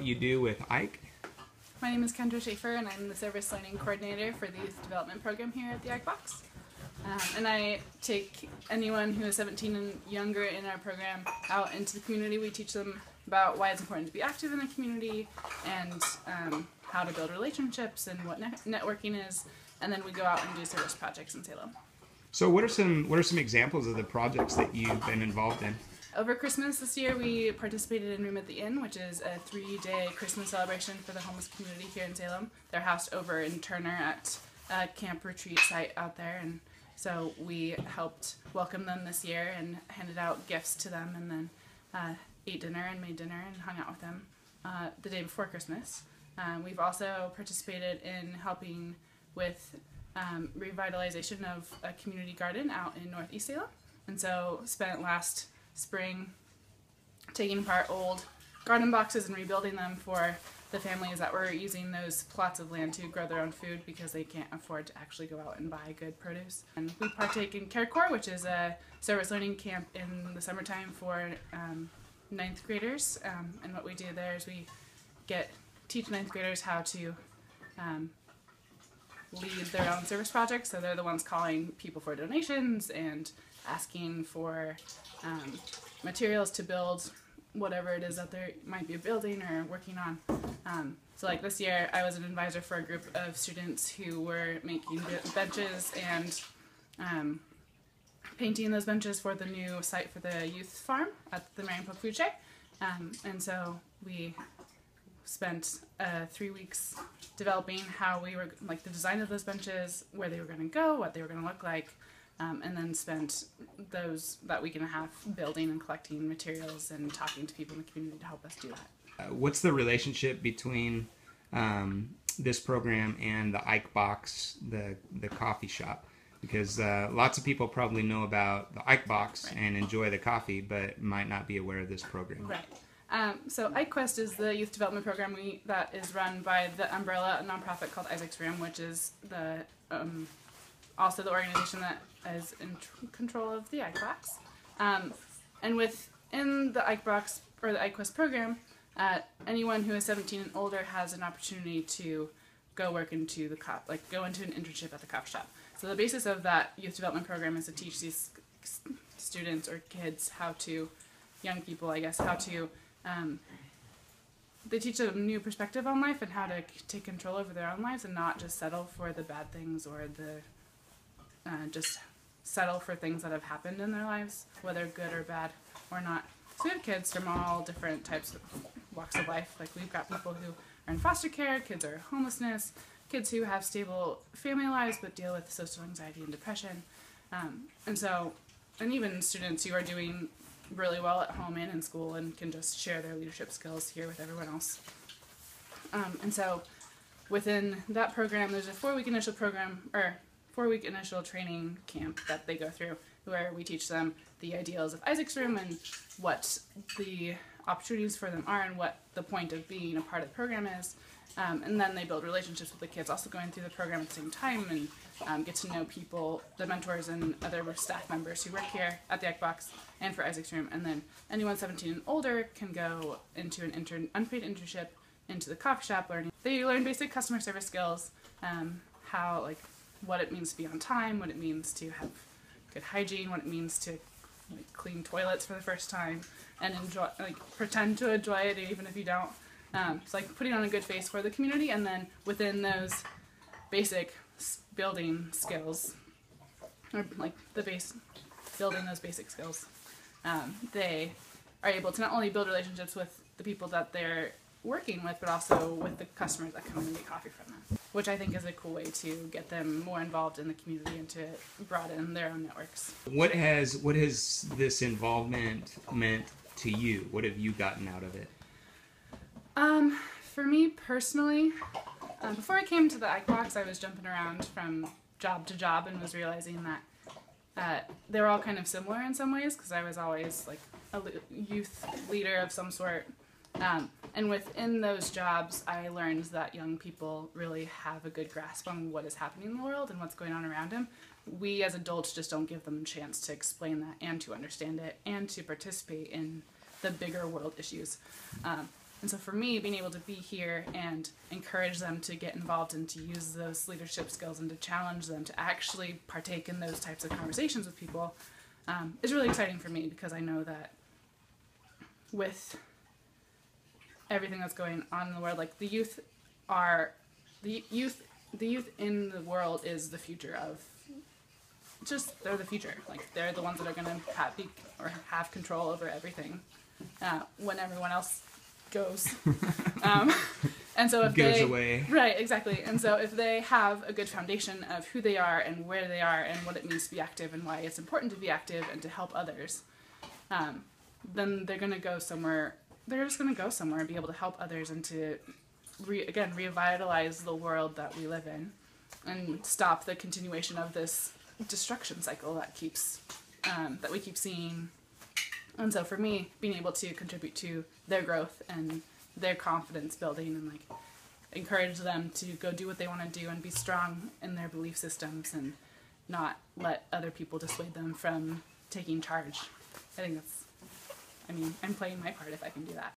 you do with Ike. My name is Kendra Schaefer, and I'm the Service Learning Coordinator for the Youth Development Program here at the Ike Box. And I take anyone who is 17 and younger in our program out into the community. We teach them about why it's important to be active in the community and how to build relationships and what networking is. And then we go out and do service projects in Salem. So what are some examples of the projects that you've been involved in? Over Christmas this year, we participated in Room at the Inn, which is a 3-day Christmas celebration for the homeless community here in Salem. They're housed over in Turner at a camp retreat site out there, and so we helped welcome them this year and handed out gifts to them, and then ate dinner and made dinner and hung out with them the day before Christmas. We've also participated in helping with revitalization of a community garden out in Northeast Salem, and so spent last spring taking apart old garden boxes and rebuilding them for the families that were using those plots of land to grow their own food because they can't afford to actually go out and buy good produce. And we partake in CareCorps, which is a service learning camp in the summertime for 9th graders. And what we do there is we teach 9th graders how to lead their own service projects. So they're the ones calling people for donations and asking for materials to build whatever it is that they might be building or working on. So like this year, I was an advisor for a group of students who were making benches and painting those benches for the new site for the youth farm at the Marion Polk Food Shed. And so we spent 3 weeks developing how we were, like the design of those benches, where they were going to go, what they were going to look like, and then spent that week and a half building and collecting materials and talking to people in the community to help us do that. What's the relationship between this program and the Ike Box, the coffee shop? Because lots of people probably know about the Ike Box and enjoy the coffee, but might not be aware of this program. Right. So Ike Quest is the youth development program that is run by the umbrella nonprofit called Isaac's Room, which is also the organization that is in control of the Ike Box. And within the Ike Box or the Ike Quest program, anyone who is 17 and older has an opportunity to go work into go into an internship at the coffee shop. So the basis of that youth development program is to teach these students or kids young people, I guess, how to they teach them a new perspective on life and how to take control over their own lives and not just settle for the bad things or just settle for things that have happened in their lives, whether good or bad or not. So we have kids from all different types of walks of life. Like we've got people who are in foster care, kids are homelessness, kids who have stable family lives but deal with social anxiety and depression. And even students who are doing really well at home and in school and can just share their leadership skills here with everyone else. And so within that program, there's a 4-week initial program, or 4-week initial training camp that they go through where we teach them the ideals of Isaac's Room and what the opportunities for them are and what the point of being a part of the program is. And then they build relationships with the kids also going through the program at the same time and get to know people, the mentors and other staff members who work here at the Ike Box and for Isaac's Room. And then anyone 17 and older can go into an unpaid internship into the coffee shop learning. They learn basic customer service skills, what it means to be on time, what it means to have good hygiene, what it means to clean toilets for the first time and pretend to enjoy it even if you don't. It's like putting on a good face for the community, and then within those basic building skills, or building those basic skills, they are able to not only build relationships with the people that they're working with, but also with the customers that come in and get coffee from them, which I think is a cool way to get them more involved in the community and to broaden their own networks. What has this involvement meant to you? What have you gotten out of it? For me personally, before I came to the Ike Box, I was jumping around from job to job and was realizing that they were all kind of similar in some ways because I was always like a youth leader of some sort. And within those jobs, I learned that young people really have a good grasp on what is happening in the world and what's going on around them. We as adults just don't give them a chance to explain that and to understand it and to participate in the bigger world issues. And so for me, being able to be here and encourage them to get involved and to use those leadership skills and to challenge them to actually partake in those types of conversations with people is really exciting for me, because I know that with everything that's going on in the world, like the youth in the world is the future of, they're the future. Like, they're the ones that are going to have control over everything when everyone else goes. And so if goes away. Right, exactly. And so if they have a good foundation of who they are and where they are and what it means to be active and why it's important to be active and to help others, then they're going to go somewhere. They're just going to go somewhere and be able to help others and to, revitalize the world that we live in and stop the continuation of this destruction cycle that we keep seeing. And so for me, being able to contribute to their growth and their confidence building and like encourage them to go do what they want to do and be strong in their belief systems and not let other people dissuade them from taking charge. I think I'm playing my part if I can do that.